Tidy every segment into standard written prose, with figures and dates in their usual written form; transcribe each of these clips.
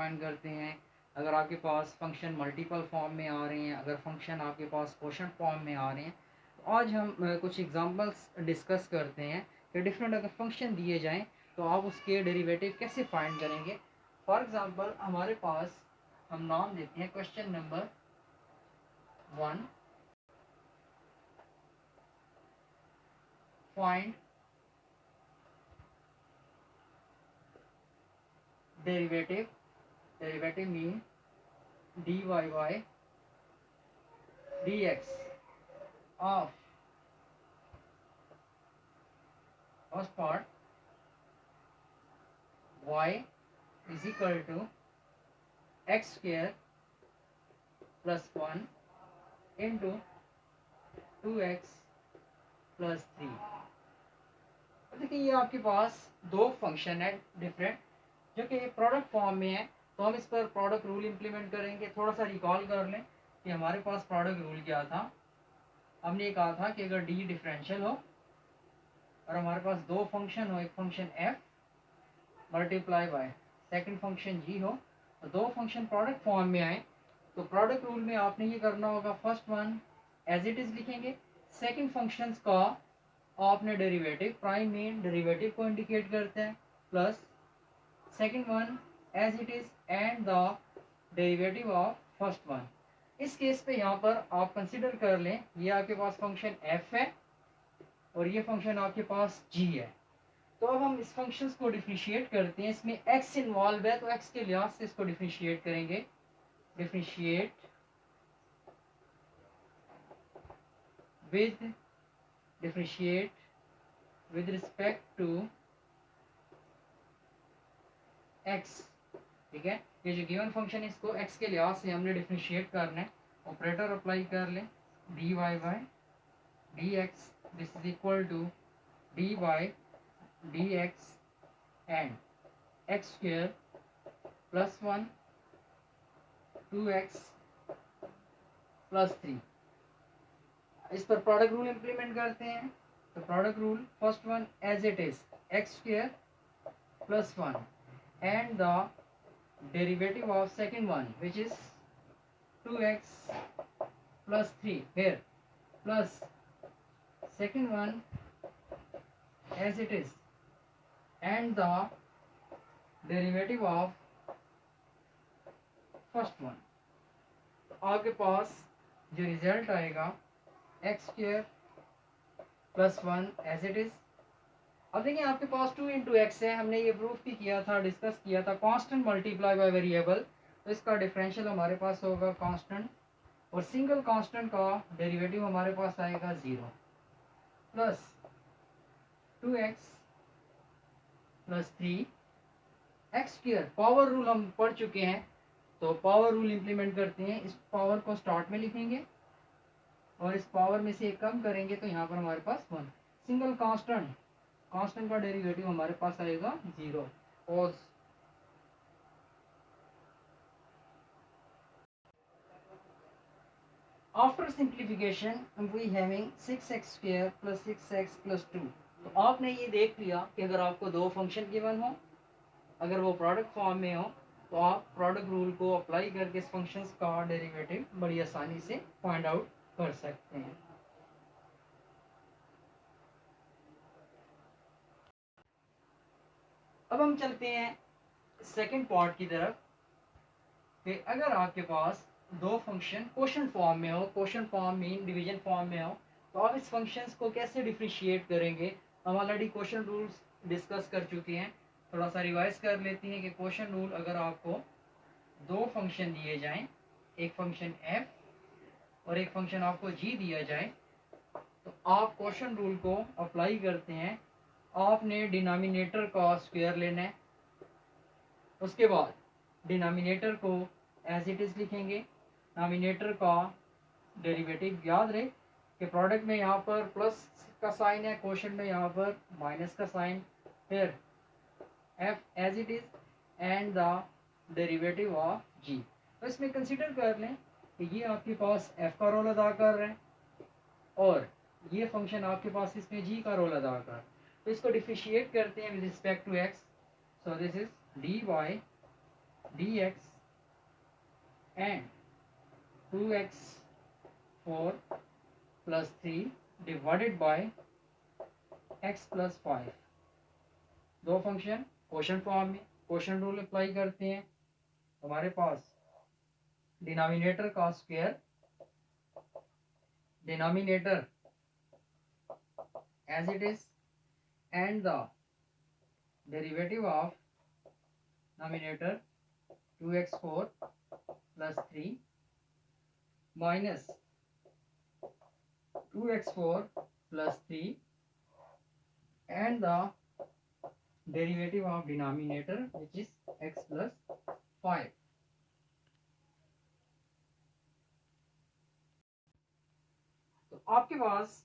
Find करते हैं, अगर आपके पास फंक्शन मल्टीपल फॉर्म में आ रहे हैं, अगर फंक्शन आपके पास क्वोशंट फॉर्म में आ रहे हैं। तो आज हम कुछ एग्जांपल्स डिस्कस करते हैं कि डिफरेंट अगर फंक्शन दिए जाएं तो आप उसके डेरिवेटिव कैसे फाइंड करेंगे। फॉर एग्जांपल हमारे पास हम नाम देते हैं question number 1, find derivative mean dy by dx of first part y is equal to x square plus 1 into 2x plus 3। देखिए ये आपके पास दो फंक्शन है डिफरेंट जो कि प्रोडक्ट फॉर्म में है। तो हम इस पर प्रोडक्ट रूल इंप्लीमेंट करेंगे। थोड़ा सा रिकॉल कर लें कि हमारे पास प्रोडक्ट रूल क्या था। हमने ये कहा था कि अगर डी डिफरेंशियल हो और हमारे पास दो फंक्शन हो, एक function F multiply by second function G हो, तो दो फंक्शन प्रोडक्ट फॉर्म में आए, तो प्रोडक्ट रूल में आपने ये करना होगा, first one as it is लिखेंगे, सेकंड फंक्शंस का आपने डेरिवेटिव, प्राइम मीन डेरिवेटिव को इंडिकेट करते हैं, plus second one as it is and the derivative of first one. इस केस पे यहाँ पर आप कंसिडर कर लें ये आपके पास फंक्शन एफ है और ये फंक्शन आपके पास जी है। तो अब हम इस फंक्शंस को डिफरेंशिएट करते हैं। इसमें x इन्वॉल्व है तो x के लिहाज से इसको डिफरेंशिएट करेंगे। Differentiate with respect to x। ठीक है, ये जो गिवन फंक्शन है इसको x के लिहाज से हमने डिफरेंशिएट करना है। ऑपरेटर अप्लाई कर लें, dy by dx this is equal to dy dx and x square plus 1 2x plus 3। इस पर प्रोडक्ट रूल इंप्लीमेंट करते हैं। तो product rule first one as it is x square plus 1 and the derivative of second one which is 2x plus 3 here plus second one as it is and the derivative of first one. आपके पास जो result आएगा x square plus 1 as it is. अब देखिए आपके पास 2 into x है, हमने ये प्रूफ भी किया था, डिस्कस किया था, कांस्टेंट मल्टीप्लाई बाय वेरिएबल, तो इसका डिफरेंशियल हमारे पास होगा कांस्टेंट और सिंगल कांस्टेंट का डेरिवेटिव हमारे पास आएगा 0 plus 2x plus 3 x square. Power rule हम पढ़ चुके हैं तो पावर रूल इंप्लीमेंट करते हैं। इस पावर को स्टार्ट में लिखेंगे और इस पावर में से एक कम करेंगे तो यहाँ पर हमारे पास 1। सिंगल कांस्टेंट का डेरिवेटिव हमारे पास आएगा 0 और after simplification we having 6x square plus 6x plus 2। तो आपने ये देख लिया कि अगर आपको दो फंक्शन गिवन हो, अगर वो प्रोडक्ट फॉर्म में हो, तो आप प्रोडक्ट रूल को अप्लाई करके इस फंक्शंस का डेरिवेटिव बड़ी आसानी से फाइंड आउट कर सकते हैं। अब हम चलते हैं सेकंड पार्ट की तरफ कि अगर आपके पास दो फंक्शन क्वोशंट फॉर्म में हो, quotient form mean division form में हो, तो आप इस फंक्शंस को कैसे डिफरेंशिएट करेंगे। हम ऑलरेडी क्वोशंट रूल्स डिस्कस कर चुके हैं, थोड़ा सा रिवाइज कर लेते हैं कि क्वोशंट रूल अगर आपको दो फंक्शन दिए जाएं, एक फंक्शन f और एक फंक्शन आपको g दिया जाए, तो आप क्वोशंट रूल को अप्लाई करते हैं। आपने डिनोमिनेटर का स्क्वायर लेना है, उसके बाद डिनोमिनेटर को एज इट इज लिखेंगे, नॉमिनेटर का डेरिवेटिव याद रहे कि प्रोडक्ट में यहाँ पर प्लस का साइन है, क्वोशंट में यहाँ पर माइनस का साइन, फिर f as it is and the derivative of g। तो इसमें कंसिडर कर लें कि ये आपके पास f का रोल अदा कर रहे हैं और ये फंक्शन आपके पास इसमें g का रोल अदा कर। तो इसको डिफरेंशिएट करते हैं with respect to x। So this is dy dx and 2x4 plus 3 divided by x plus 5। दो फंक्शन क्वेश्चन फॉर्म में, क्वेश्चन रूल अप्लाई करते हैं। हमारे पास डिनोमिनेटर का square, denominator as it is, and the derivative of nominator 2x4 plus 3 minus 2x4 plus 3 and the derivative of denominator which is x plus 5। तो आपके पास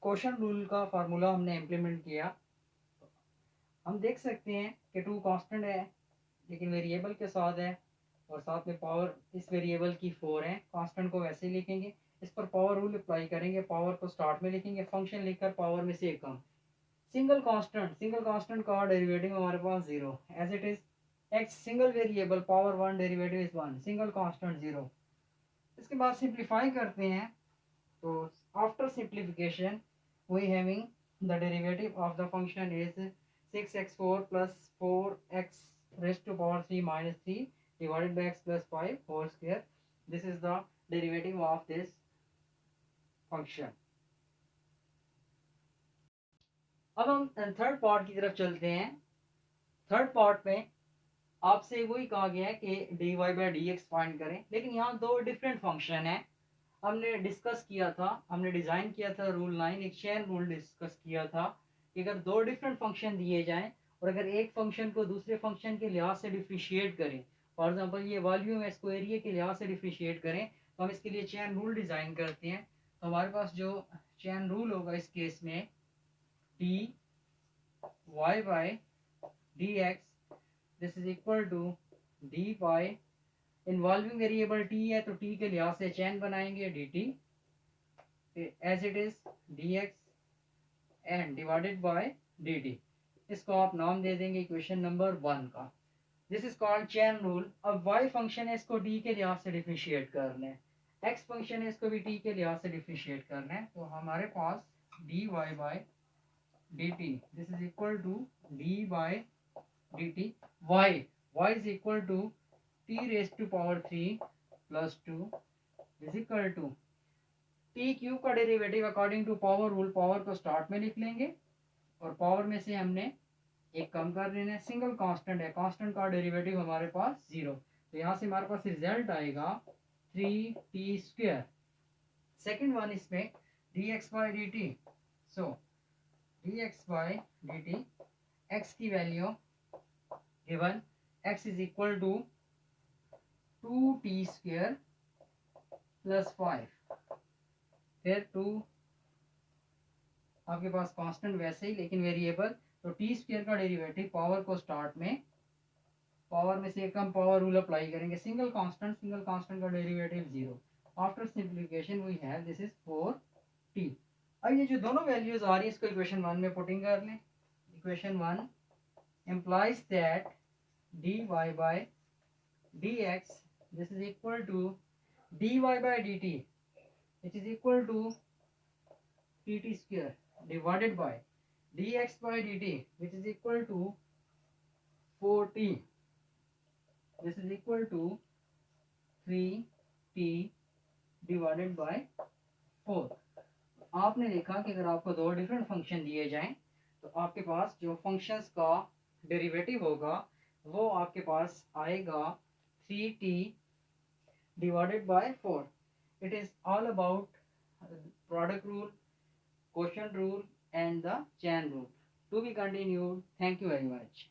question rule का formula हमने implement किया। हम देख सकते हैं कि 2 कांस्टेंट है लेकिन वेरिएबल के साथ है, और साथ में पावर इस वेरिएबल की 4 है। कांस्टेंट को वैसे ही लिखेंगे, इस पर पावर रूल अप्लाई करेंगे, पावर को स्टार्ट में लिखेंगे, फंक्शन लिखकर पावर में से एक कम। सिंगल कांस्टेंट का डेरिवेटिव हमारे पास 0 as it is. X single variable, power 1, derivative is 1, single constant 0। इसके बाद सिंप्लीफाई करते हैं, तो after simplification we having the derivative of the function is 6x4 plus 4x raised to power 3 minus 3 divided by x plus 5 whole square। This is the derivative of this function। अब हम third part की तरफ चलते हैं। Third part में आपसे वही कहा गया है कि dy by dx फाइंड करें, लेकिन यहाँ दो डिफरेंट फंक्शन है। हमने डिस्कस किया था, हमने डिज़ाइन किया था रूल 9, एक चेन रूल डिस्कस किया था कि अगर दो डिफरेंट फंक्शन दिए जाएं और अगर एक फंक्शन को दूसरे फंक्शन के लिहाज से डिफ्रेंशिएट करें, फॉर एग्जांपल ये वॉल्यूम है, इसको एरिया के लिहाज से डिफ्रेंशिएट करें, तो हम इसके लिए चेन रूल डिज़ाइन करते हैं। तो हमारे पास जो चेन रूल होगा इस केस में d Y by d x this is equal to D by, involving variable t है तो टी के लिहाज से चेन बनाएंगे d t as it is d x and divided by d t. इसको आप नाम दे देंगे इक्वेशन नंबर 1 का। This is called chain rule. अब वाई फंक्शन है, इसको डी के लिहाज से डिफ्रेंशिएट करना है, एक्स फंक्शन है, इसको भी टी के लिहाज से डिफ्रेंशिएट करना है। तो हमारे पास D Y by D T this is equal to D by D T Y, Y is equal to T raise to power 3 plus 2 is equal to T cube का derivative according to power rule, power को start में लिख लेंगे और power में से हमने एक कम कर लेना है। सिंगल कांस्टेंट है, कांस्टेंट का डेरिवेटिव हमारे पास 0, तो यहाँ से हमारे पास रिजल्ट आएगा 3t²। सेकेंड वन इसमें dx by D T, so dx by D T, X की value given x is equal to 2t² plus 5, फिर 2 आपके पास कांस्टेंट वैसे ही लेकिन वेरिएबल, तो t² का डेरिवेटिव पावर को स्टार्ट में, पावर में से कम पावर रूल अप्लाई करेंगे, सिंगल कांस्टेंट का derivative 0। After simplification we have this is 4t। अब ये जो दोनों वैल्यूज आ रही है इसको इक्वेशन 1 में पुटिंग कर लें। Equation 1 implies that dy by dx this is equal to dy by dt which is equal to tt² divided by dx by dt which is equal to 4t, this is equal to 3t divided by 4। आपने देखा कि अगर आपको दो different function दिए जाएं तो आपके पास जो फंक्शंस का डेरिवेटिव होगा वो आपके पास आएगा 3t divided by 4। It is all about product rule, quotient rule and the chain rule. To be continued. Thank you very much.